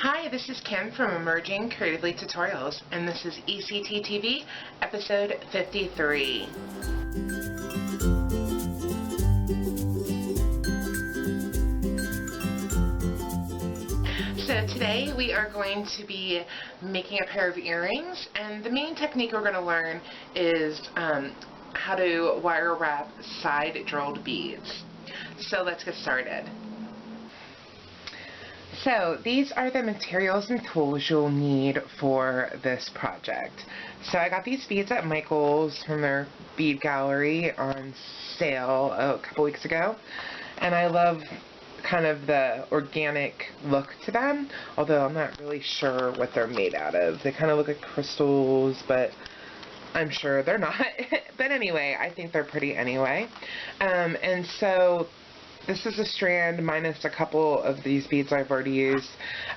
Hi, this is Kim from Emerging Creatively Tutorials, and this is ECT TV, episode 53. So today we are going to be making a pair of earrings, and the main technique we're going to learn is how to wire wrap side drilled beads. So let's get started. So these are the materials and tools you'll need for this project. So I got these beads at Michael's from their bead gallery on sale a couple weeks ago, and I love kind of the organic look to them, although I'm not really sure what they're made out of. They kind of look like crystals, but I'm sure they're not. But anyway, I think they're pretty anyway. And so this is a strand minus a couple of these beads I've already used,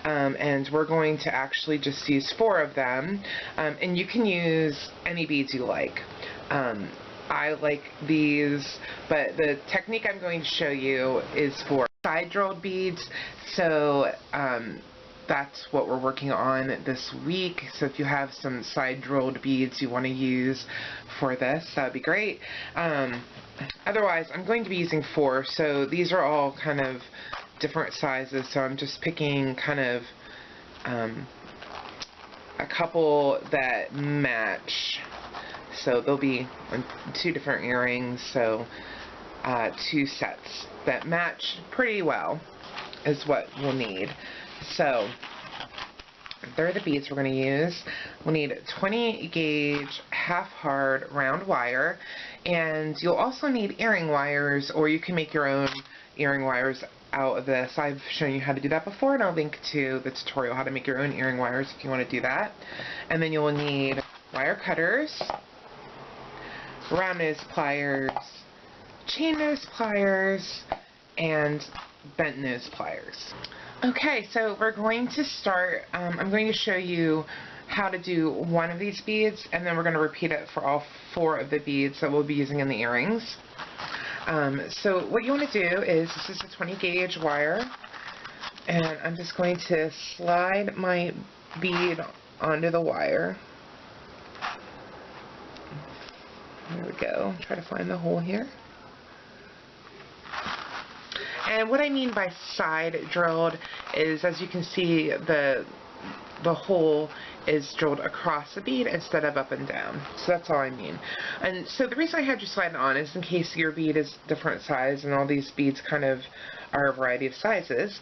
and we're going to actually just use 4 of them, and you can use any beads you like. I like these, but the technique I'm going to show you is for side drilled beads, so that's what we're working on this week. So if you have some side drilled beads you want to use for this, that would be great. Otherwise, I'm going to be using 4, so these are all kind of different sizes, so I'm just picking kind of a couple that match. So there'll be 2 different earrings, so 2 sets that match pretty well is what we'll need. So there are the beads we're going to use. We'll need 20 gauge half hard round wire, and you'll also need earring wires, or you can make your own earring wires out of this. I've shown you how to do that before, and I'll link to the tutorial how to make your own earring wires if you want to do that. And then you'll need wire cutters, round nose pliers, chain nose pliers, and bent nose pliers. Okay, so we're going to start. I'm going to show you how to do one of these beads, and then we're going to repeat it for all 4 of the beads that we'll be using in the earrings. So what you want to do is, this is a 20 gauge wire, and I'm just going to slide my bead onto the wire. There we go. Try to find the hole here. And what I mean by side drilled is, as you can see, the hole is drilled across the bead instead of up and down. So that's all I mean. And so the reason I had you slide it on is in case your bead is different size, and all these beads kind of are a variety of sizes,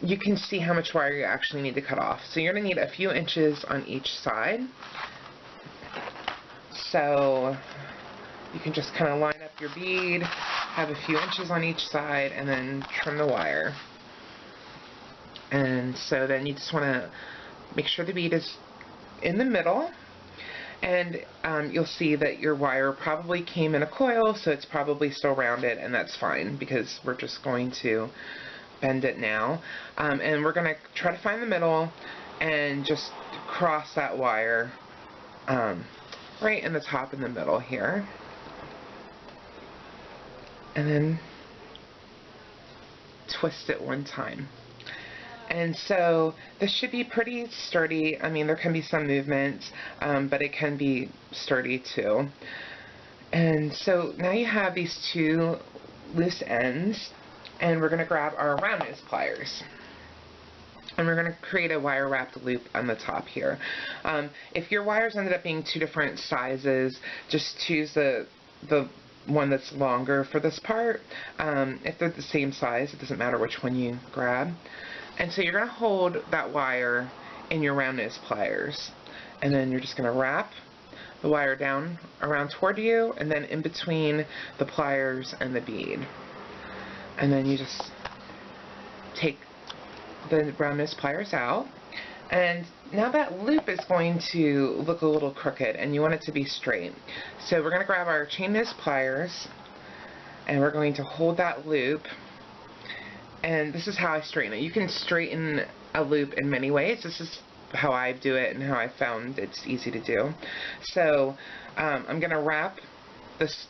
you can see how much wire you actually need to cut off. So you're going to need a few inches on each side. So you can just kind of line up your bead, have a few inches on each side, and then trim the wire. And so then you just want to make sure the bead is in the middle, and you'll see that your wire probably came in a coil, so it's probably still rounded, and that's fine because we're just going to bend it now. And we're going to try to find the middle and just cross that wire right in the top in the middle here. And then twist it one time. And so this should be pretty sturdy. I mean, there can be some movement, but it can be sturdy too. And so now you have these 2 loose ends, and we're going to grab our round nose pliers. And we're going to create a wire wrapped loop on the top here. If your wires ended up being 2 different sizes, just choose the one that's longer for this part. If they're the same size, it doesn't matter which one you grab. And so you're going to hold that wire in your round nose pliers, and then you're just going to wrap the wire down around toward you, and then in between the pliers and the bead. And then you just take the round nose pliers out, and now that loop is going to look a little crooked, and you want it to be straight. So we're going to grab our chain nose pliers, and we're going to hold that loop, and this is how I straighten it. You can straighten a loop in many ways. This is how I do it and how I found it's easy to do. So I'm going to wrap this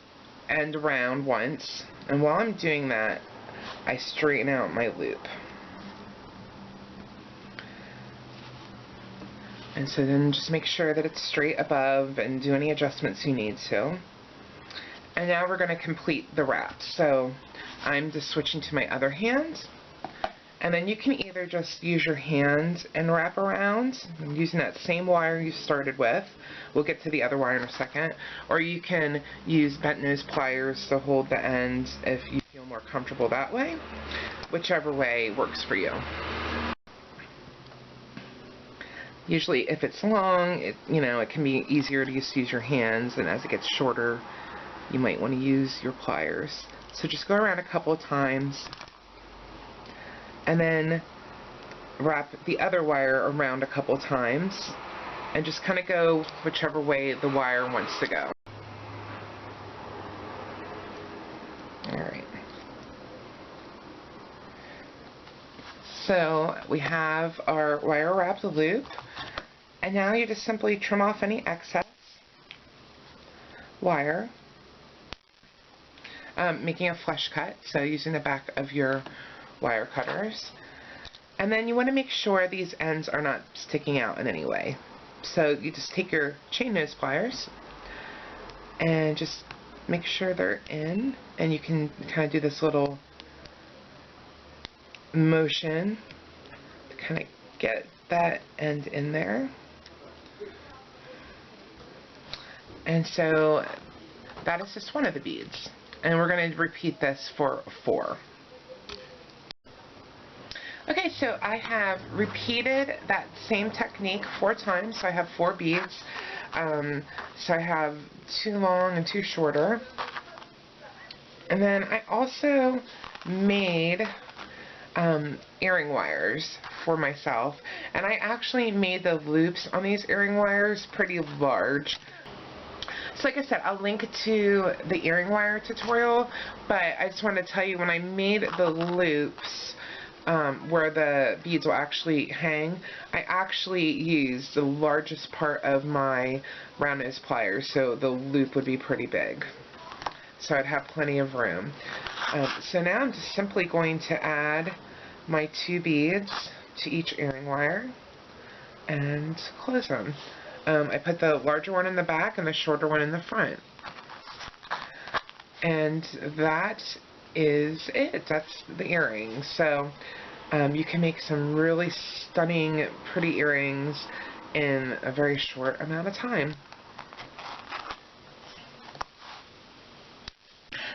end around once, and while I'm doing that, I straighten out my loop. And so then just make sure that it's straight above and do any adjustments you need to. And now we're going to complete the wrap. So I'm just switching to my other hand. And then you can either just use your hand and wrap around using that same wire you started with. We'll get to the other wire in a second. Or you can use bent nose pliers to hold the end if you feel more comfortable that way. Whichever way works for you. Usually if it's long, it can be easier to just use your hands, and as it gets shorter, you might want to use your pliers. So just go around a couple of times, and then wrap the other wire around a couple of times, and just kind of go whichever way the wire wants to go. Alright. So we have our wire wrapped loop, and now you just simply trim off any excess wire, making a flush cut, so using the back of your wire cutters. And then you want to make sure these ends are not sticking out in any way. So you just take your chain nose pliers and just make sure they're in, and you can kind of do this little motion to kind of get that end in there. And so that is just one of the beads, and we're going to repeat this for 4. Okay, so I have repeated that same technique 4 times, so I have 4 beads. So I have 2 long and 2 shorter. And then I also made earring wires for myself, and I actually made the loops on these earring wires pretty large. So like I said, I'll link to the earring wire tutorial, but I just wanted to tell you, when I made the loops where the beads will actually hang, I actually used the largest part of my round nose pliers, so the loop would be pretty big. So I'd have plenty of room. So now I'm just simply going to add my 2 beads to each earring wire and close them. I put the larger one in the back and the shorter one in the front. And that is it. That's the earrings. So you can make some really stunning, pretty earrings in a very short amount of time.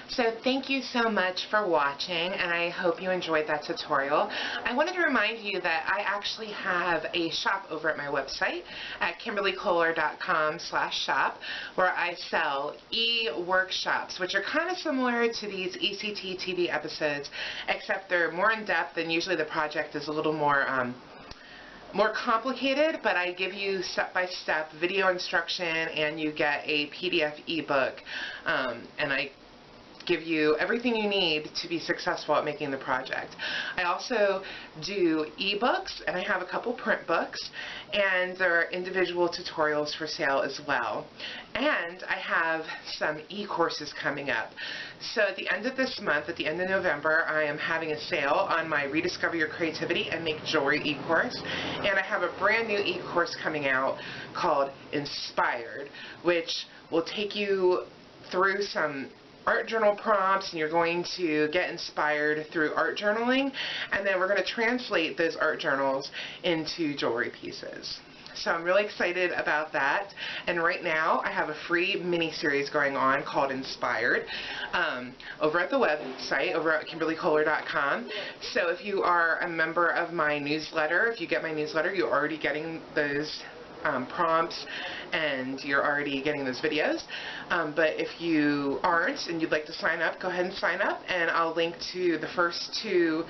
So thank you so much for watching, and I hope you enjoyed that tutorial. I wanted to remind you that I actually have a shop over at my website at KimberlyKoehler.com/shop, where I sell e-workshops, which are kind of similar to these ECT TV episodes, except they're more in depth, and usually the project is a little more complicated, but I give you step-by-step video instruction, and you get a PDF ebook, and I give you everything you need to be successful at making the project. I also do ebooks, and I have a couple print books, and there are individual tutorials for sale as well. And I have some e-courses coming up. So at the end of this month, at the end of November, I am having a sale on my Rediscover Your Creativity and Make Jewelry e-course, and I have a brand new e-course coming out called Inspired, which will take you through some art journal prompts, and you're going to get inspired through art journaling, and then we're going to translate those art journals into jewelry pieces. So I'm really excited about that, and right now I have a free mini-series going on called Inspired over at the website, over at KimberlyKoehler.com. So if you are a member of my newsletter, if you get my newsletter, you're already getting those prompts, and you're already getting those videos. But if you aren't and you'd like to sign up, go ahead and sign up, and I'll link to the first 2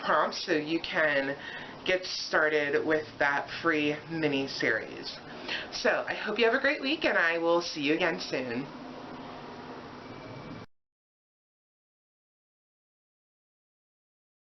prompts so you can get started with that free mini series. So I hope you have a great week, and I will see you again soon.